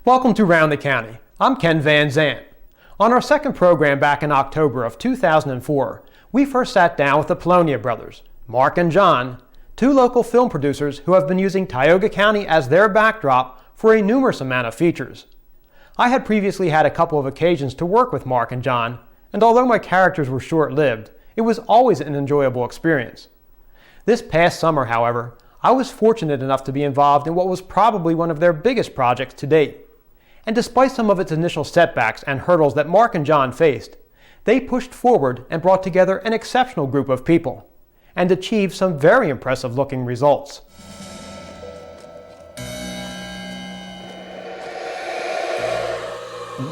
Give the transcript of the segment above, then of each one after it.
Welcome to Round the County. I'm Ken Van Zandt. On our second program back in October of 2004, we first sat down with the Polonia brothers, Mark and John, two local film producers who have been using Tioga County as their backdrop for a numerous amount of features. I had previously had a couple of occasions to work with Mark and John, and although my characters were short-lived, it was always an enjoyable experience. This past summer, however, I was fortunate enough to be involved in what was probably one of their biggest projects to date. And despite some of its initial setbacks and hurdles that Mark and John faced, they pushed forward and brought together an exceptional group of people, and achieved some very impressive looking results.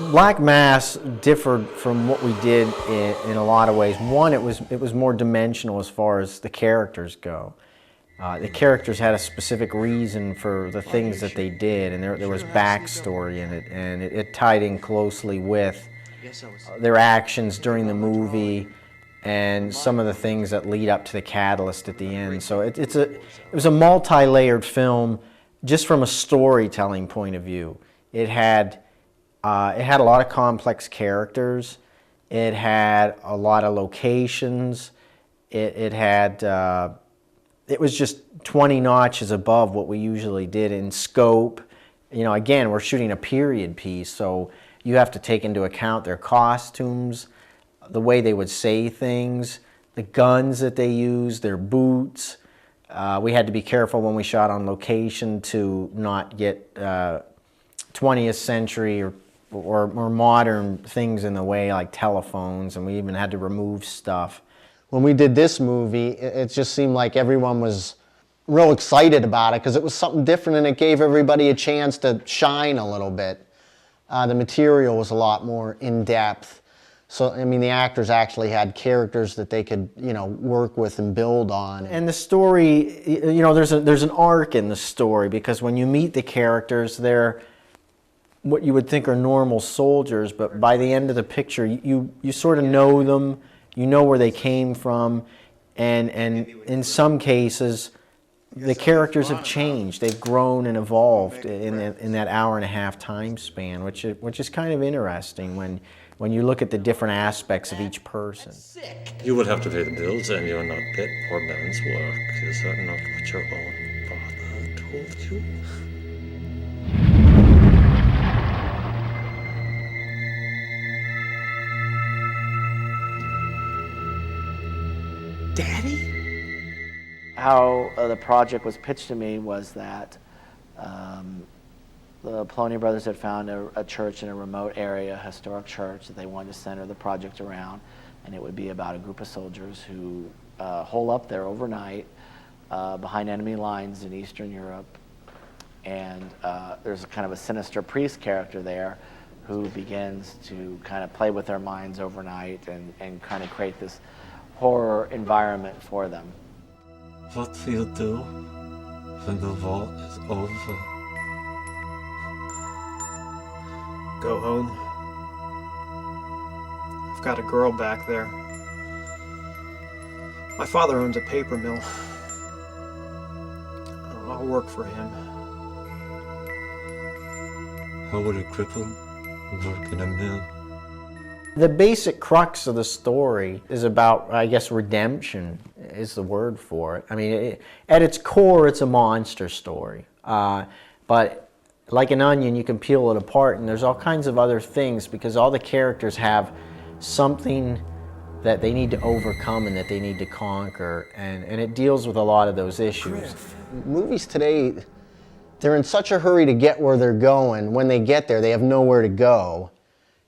Black Mass differed from what we did in a lot of ways. One, it was more dimensional as far as the characters go. The characters had a specific reason for the things that they did, and there was backstory in it, and it tied in closely with their actions during the movie and some of the things that lead up to the catalyst at the end. So it was a multi-layered film just from a storytelling point of view. It had a lot of complex characters. It had a lot of locations. It was just 20 notches above what we usually did in scope. You know, again, we're shooting a period piece, so you have to take into account their costumes, the way they would say things, the guns that they used, their boots. We had to be careful when we shot on location to not get 20th century or more modern things in the way, like telephones, and we even had to remove stuff. When we did this movie, it just seemed like everyone was real excited about it because it was something different and it gave everybody a chance to shine a little bit. The material was a lot more in-depth. So, I mean, the actors actually had characters that they could, work with and build on. And the story, there's an arc in the story, because when you meet the characters, they're what you would think are normal soldiers, but by the end of the picture, you sort of know them. You know where they came from, and in some cases, the characters have changed. They've grown and evolved in that hour-and-a-half time span, which is kind of interesting when you look at the different aspects of each person. You will have to pay the bills, and you'll not get poor man's work. Is that not what your own father told you? Daddy? How the project was pitched to me was that the Polonia brothers had found a church in a remote area, a historic church, that they wanted to center the project around, and it would be about a group of soldiers who hole up there overnight behind enemy lines in Eastern Europe, and there's kind of a sinister priest character there who begins to kind of play with their minds overnight and kind of create this horror environment for them. What will you do when the war is over? Go home. I've got a girl back there. My father owns a paper mill. I'll work for him. How would a cripple work in a mill? The basic crux of the story is about, I guess, redemption is the word for it. I mean, at its core, it's a monster story. But like an onion, you can peel it apart, and there's all kinds of other things, because all the characters have something that they need to overcome and that they need to conquer, and it deals with a lot of those issues. Movies today, they're in such a hurry to get where they're going. When they get there, they have nowhere to go.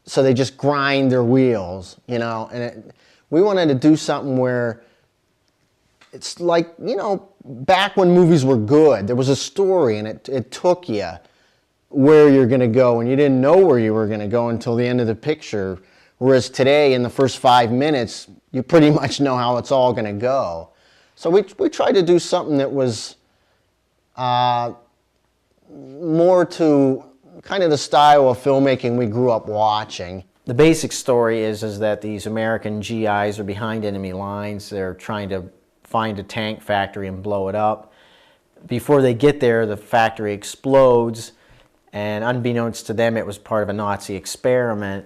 So they just grind their wheels, and we wanted to do something where it's like, back when movies were good, there was a story and it took you where you're going to go, and you didn't know where you were going to go until the end of the picture. Whereas today, in the first 5 minutes, you pretty much know how it's all going to go. So we tried to do something that was more to kind of the style of filmmaking we grew up watching. The basic story is that these American GIs are behind enemy lines. They're trying to find a tank factory and blow it up. Before they get there, the factory explodes, And unbeknownst to them, it was part of a Nazi experiment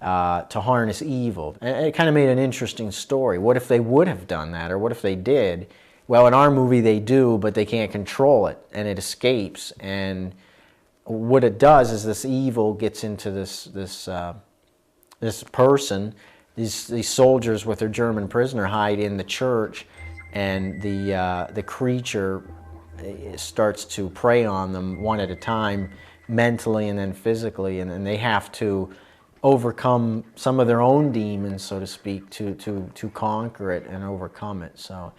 to harness evil. And it kind of made an interesting story. What if they would have done that, or what if they did? Well, in our movie they do, but they can't control it, and it escapes. And what it does is this evil gets into this person. These soldiers with their German prisoner hide in the church, and the creature starts to prey on them one at a time, mentally and then physically, and then they have to overcome some of their own demons, so to speak, to conquer it and overcome it. So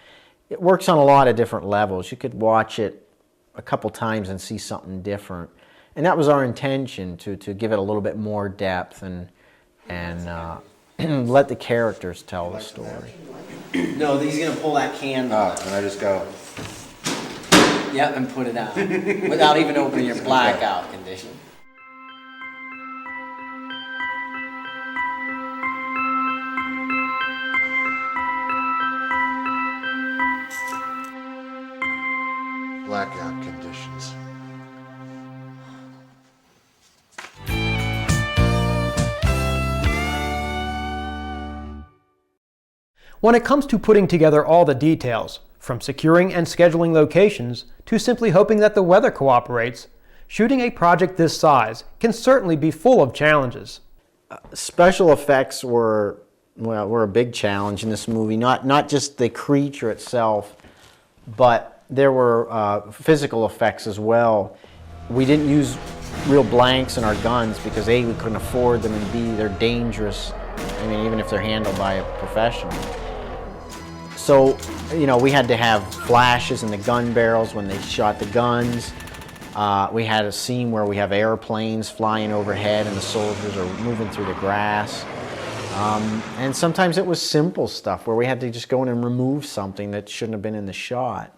it works on a lot of different levels. You could watch it a couple times and see something different, and that was our intention, to give it a little bit more depth and let the characters tell the story. No, he's gonna pull that candle. Oh, and I just go. Yep, and put it out without even opening your blackout condition. Blackout conditions. When it comes to putting together all the details, from securing and scheduling locations to simply hoping that the weather cooperates, shooting a project this size can certainly be full of challenges. Special effects were a big challenge in this movie. Not just the creature itself, but there were physical effects as well. We didn't use real blanks in our guns because A, we couldn't afford them, and B, they're dangerous. I mean, even if they're handled by a professional. So, we had to have flashes in the gun barrels when they shot the guns. We had a scene where we have airplanes flying overhead and the soldiers are moving through the grass. And sometimes it was simple stuff where we had to just go in and remove something that shouldn't have been in the shot.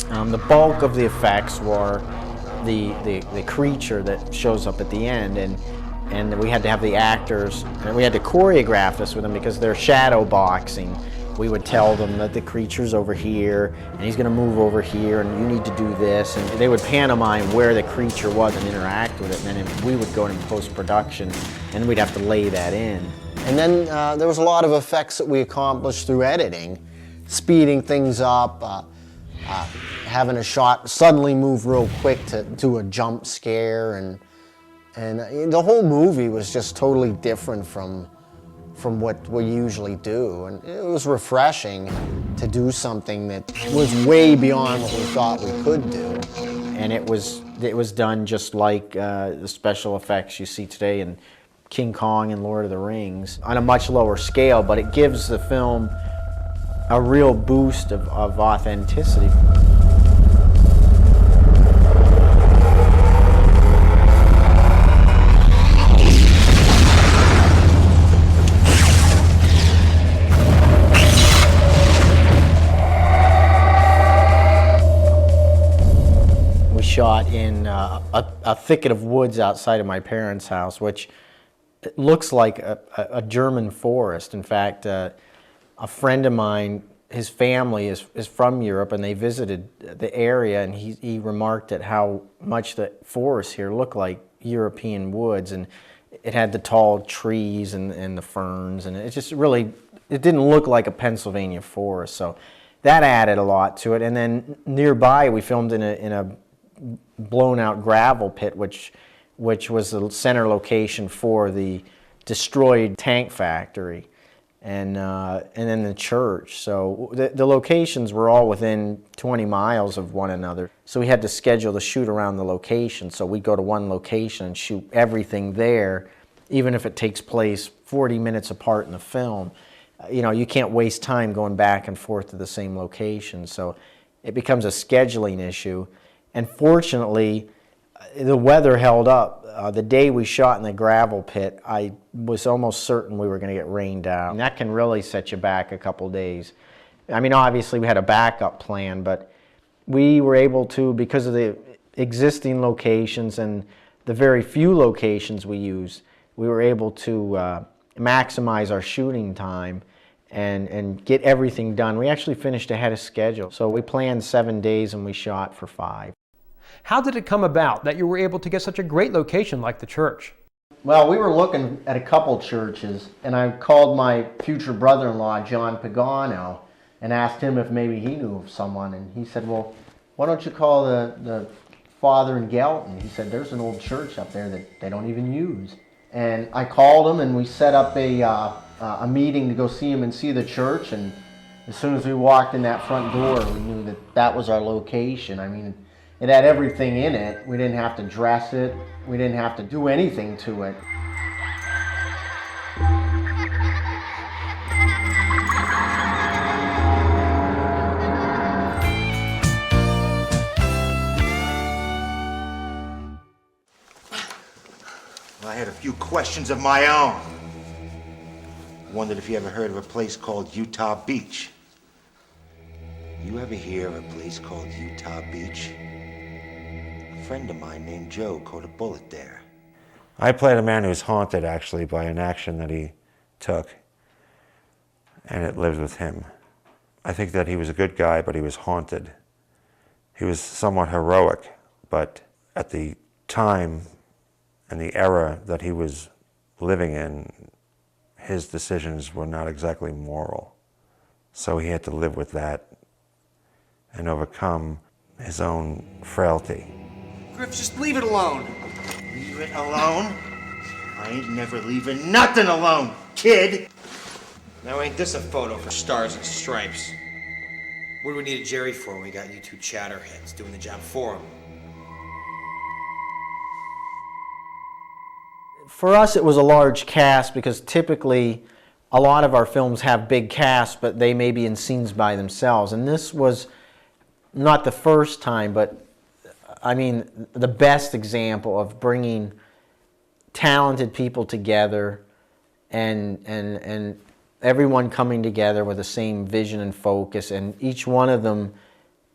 The bulk of the effects were the creature that shows up at the end, and we had to have the actors, and we had to choreograph this with them because they're shadow boxing. We would tell them that the creature's over here, and he's going to move over here, and you need to do this, and they would pantomime where the creature was and interact with it, and then we would go in post-production, and we'd have to lay that in. And then there was a lot of effects that we accomplished through editing, speeding things up, having a shot suddenly move real quick to do a jump scare, and the whole movie was just totally different from what we usually do, and it was refreshing to do something that was way beyond what we thought we could do. And it was done just like the special effects you see today in King Kong and Lord of the Rings, on a much lower scale, but it gives the film a real boost of authenticity. Shot in a thicket of woods outside of my parents' house, which looks like a German forest. In fact, a friend of mine, his family is from Europe, and they visited the area, and he remarked at how much the forests here look like European woods, and it had the tall trees and the ferns, and it just really, it didn't look like a Pennsylvania forest, so that added a lot to it. And then nearby we filmed in a blown out gravel pit, which was the center location for the destroyed tank factory, and then the church. So the locations were all within 20 miles of one another. So we had to schedule the shoot around the location. So we'd go to one location and shoot everything there, even if it takes place 40 minutes apart in the film. You can't waste time going back and forth to the same location. So it becomes a scheduling issue. And fortunately, the weather held up. The day we shot in the gravel pit, I was almost certain we were going to get rained out. And that can really set you back a couple days. I mean, obviously we had a backup plan, but we were able to, because of the existing locations and the very few locations we used, we were able to maximize our shooting time and get everything done. We actually finished ahead of schedule. So we planned 7 days and we shot for 5. How did it come about that you were able to get such a great location like the church? Well, we were looking at a couple churches, and I called my future brother-in-law, John Pagano, and asked him if maybe he knew of someone. And he said, well, why don't you call the father in Gelton? He said, there's an old church up there that they don't even use. And I called him, and we set up a meeting to go see him and see the church. And as soon as we walked in that front door, we knew that that was our location. I mean, it had everything in it. We didn't have to dress it. We didn't have to do anything to it. I had a few questions of my own. Wondered if you ever heard of a place called Utah Beach. You ever hear of a place called Utah Beach? A friend of mine named Joe caught a bullet there. I played a man who's haunted, actually, by an action that he took, and it lived with him. I think that he was a good guy, but he was haunted. He was somewhat heroic, but at the time and the era that he was living in, his decisions were not exactly moral. So he had to live with that and overcome his own frailty. Griff, just leave it alone. Leave it alone? I ain't never leaving nothing alone, kid! Now ain't this a photo for Stars and Stripes? What do we need a Jerry for when we got you two chatterheads doing the job for him? For us, it was a large cast because typically a lot of our films have big casts, but they may be in scenes by themselves. And this was not the first time, but I mean, the best example of bringing talented people together and everyone coming together with the same vision and focus, and each one of them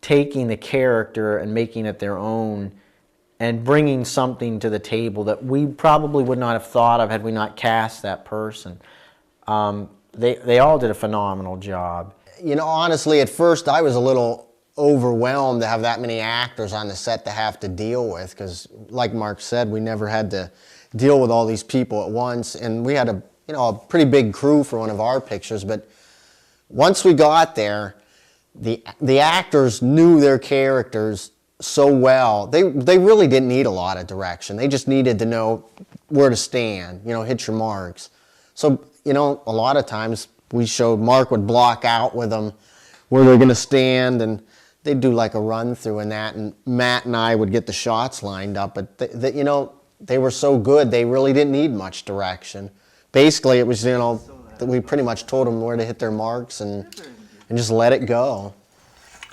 taking the character and making it their own and bringing something to the table that we probably would not have thought of had we not cast that person. They all did a phenomenal job. You know, honestly, at first I was a little overwhelmed to have that many actors on the set to have to deal with, because like Mark said, we never had to deal with all these people at once, and we had a pretty big crew for one of our pictures. But once we got there, the actors knew their characters so well. They really didn't need a lot of direction. They just needed to know where to stand, hit your marks. So, a lot of times Mark would block out with them where they're going to stand, and they'd do like a run through and that, and Matt and I would get the shots lined up. But they were so good, they really didn't need much direction. Basically, it was, that we pretty much told them where to hit their marks and just let it go.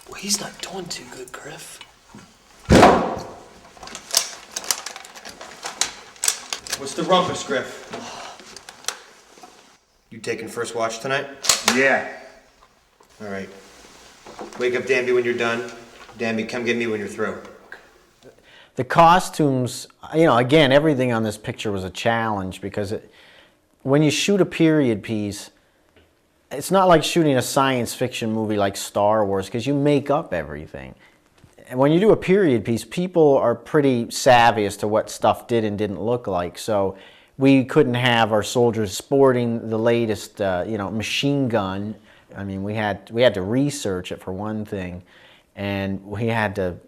Well, he's not doing too good, Griff. What's the rumpus, Griff? You taking first watch tonight? Yeah. All right. Wake up Danby when you're done. Danby, come get me when you're through. The costumes, again, everything on this picture was a challenge because when you shoot a period piece, it's not like shooting a science fiction movie like Star Wars, because you make up everything. And when you do a period piece, people are pretty savvy as to what stuff did and didn't look like. So we couldn't have our soldiers sporting the latest, machine gun. I mean, we had to research it for one thing, and we had to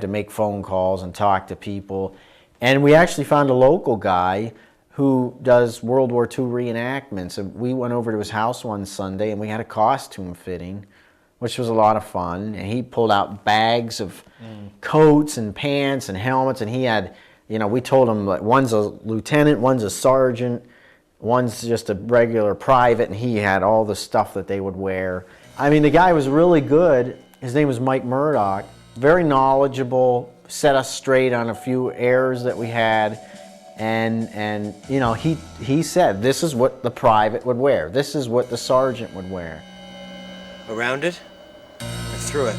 make phone calls and talk to people. And we actually found a local guy who does World War II reenactments. And we went over to his house one Sunday and we had a costume fitting, which was a lot of fun. And he pulled out bags of coats and pants and helmets, and he had, we told him like one's a lieutenant, one's a sergeant, one's just a regular private, and he had all the stuff that they would wear. I mean, the guy was really good. His name was Mike Murdoch. Very knowledgeable, set us straight on a few errors that we had. And he said, this is what the private would wear. This is what the sergeant would wear. Around it or through it?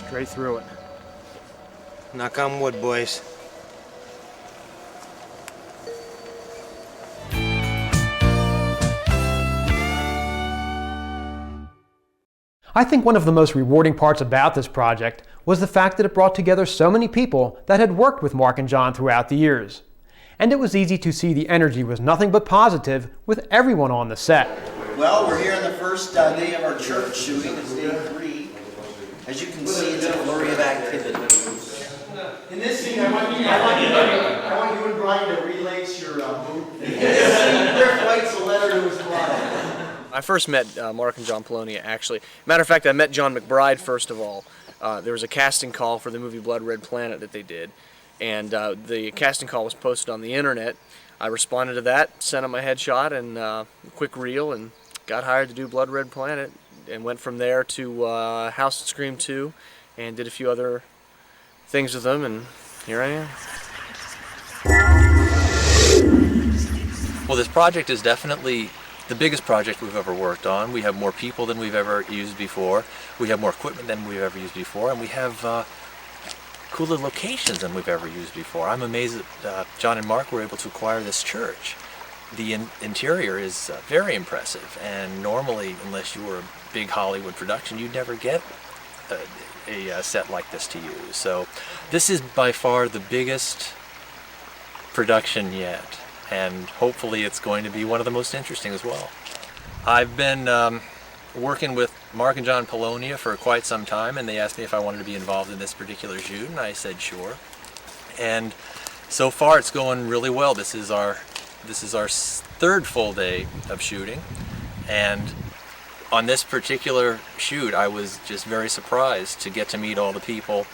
Straight through it. Knock on wood, boys. I think one of the most rewarding parts about this project was the fact that it brought together so many people that had worked with Mark and John throughout the years. And it was easy to see the energy was nothing but positive with everyone on the set. Well, we're here on the first day of our church shooting. It's day 3. As you can see, it's a flurry of activity. In this scene, I want you and Brian to relace your boot. In this scene, Rick writes a letter to his bride. I first met Mark and John Polonia, actually. Matter of fact, I met John McBride first of all. There was a casting call for the movie Blood Red Planet that they did, and the casting call was posted on the internet. I responded to that, sent him my headshot and a quick reel, and got hired to do Blood Red Planet, and went from there to House that Screamed 2, and did a few other things with them, and here I am. Well, this project is definitely the biggest project we've ever worked on. We have more people than we've ever used before. We have more equipment than we've ever used before, and we have cooler locations than we've ever used before. I'm amazed that John and Mark were able to acquire this church. The interior is very impressive, and normally, unless you were a big Hollywood production, you'd never get a set like this to use. So this is by far the biggest production yet, and hopefully it's going to be one of the most interesting as well. I've been working with Mark and John Polonia for quite some time, and they asked me if I wanted to be involved in this particular shoot, and I said sure. And so far it's going really well. This is our third full day of shooting, and on this particular shoot I was just very surprised to get to meet all the people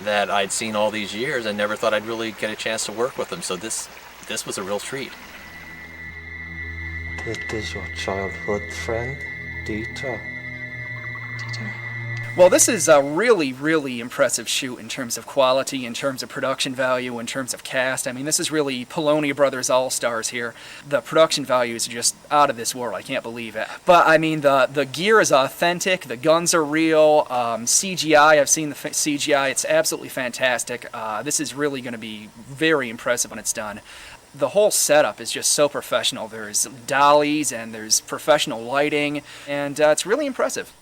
that I'd seen all these years and never thought I'd really get a chance to work with them. So this was a real treat. It is your childhood friend, Dieter. Well, this is a really, really impressive shoot in terms of quality, in terms of production value, in terms of cast. I mean, this is really Polonia Brothers All-Stars here. The production value is just out of this world. I can't believe it. But, I mean, the gear is authentic. The guns are real. CGI, I've seen the CGI. It's absolutely fantastic. This is really going to be very impressive when it's done. The whole setup is just so professional. There's dollies and there's professional lighting, and it's really impressive.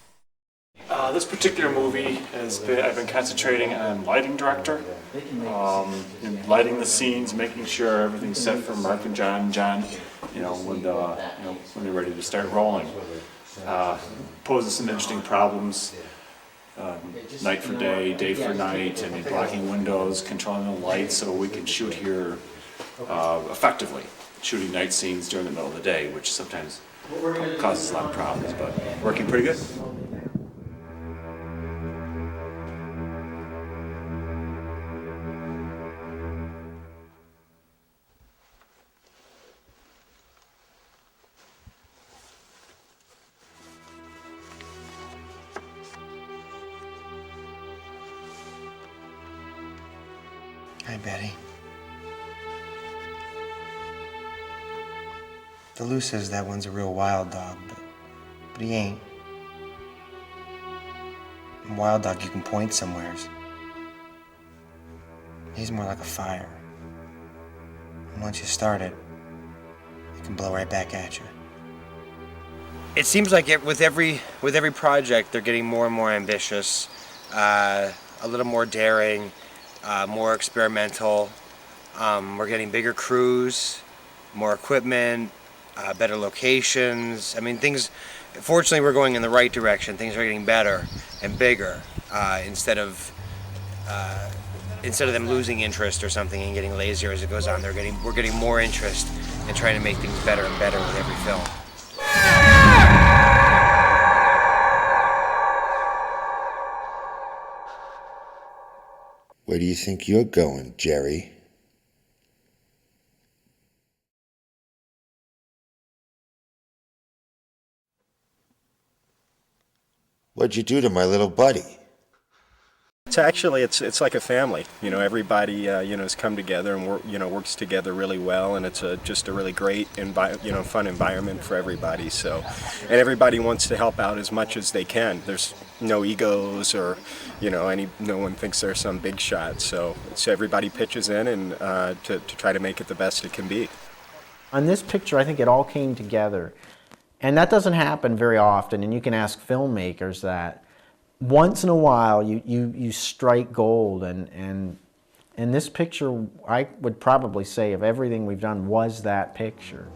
This particular movie I've been concentrating on lighting director, lighting the scenes, making sure everything's set for Mark and John. When they're ready to start rolling. Poses some interesting problems, night for day, day for night, and blocking windows, controlling the lights so we can shoot here effectively, shooting night scenes during the middle of the day, which sometimes causes a lot of problems, but working pretty good. Hi, Betty. DeLu says that one's a real wild dog, but he ain't. A wild dog you can point somewheres. He's more like a fire. And once you start it, it can blow right back at you. It seems like with every project, they're getting more and more ambitious, a little more daring, more experimental. We're getting bigger crews, more equipment, better locations. I mean, fortunately we're going in the right direction. Things are getting better and bigger instead of them losing interest or something and getting lazier as it goes on. We're getting more interest in trying to make things better and better with every film. Where do you think you're going, Jerry? What'd you do to my little buddy? It's like a family. Everybody has come together and works together really well, and it's just a really great fun environment for everybody. So, and everybody wants to help out as much as they can. There's no egos or no one thinks they're some big shot. So everybody pitches in and to try to make it the best it can be. On this picture, I think it all came together, And that doesn't happen very often, and you can ask filmmakers that. Once in a while, you strike gold, and this picture, I would probably say, of everything we've done, was that picture.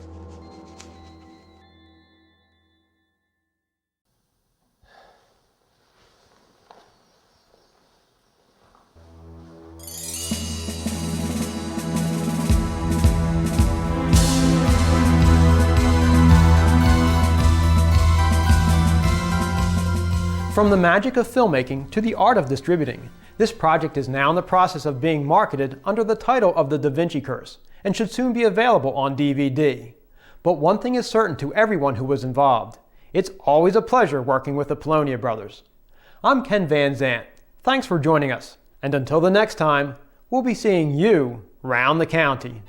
From the magic of filmmaking to the art of distributing, this project is now in the process of being marketed under the title of The Da Vinci Curse and should soon be available on DVD. But one thing is certain to everyone who was involved. It's always a pleasure working with the Polonia brothers. I'm Ken Van Zant. Thanks for joining us, and until the next time, we'll be seeing you round the county.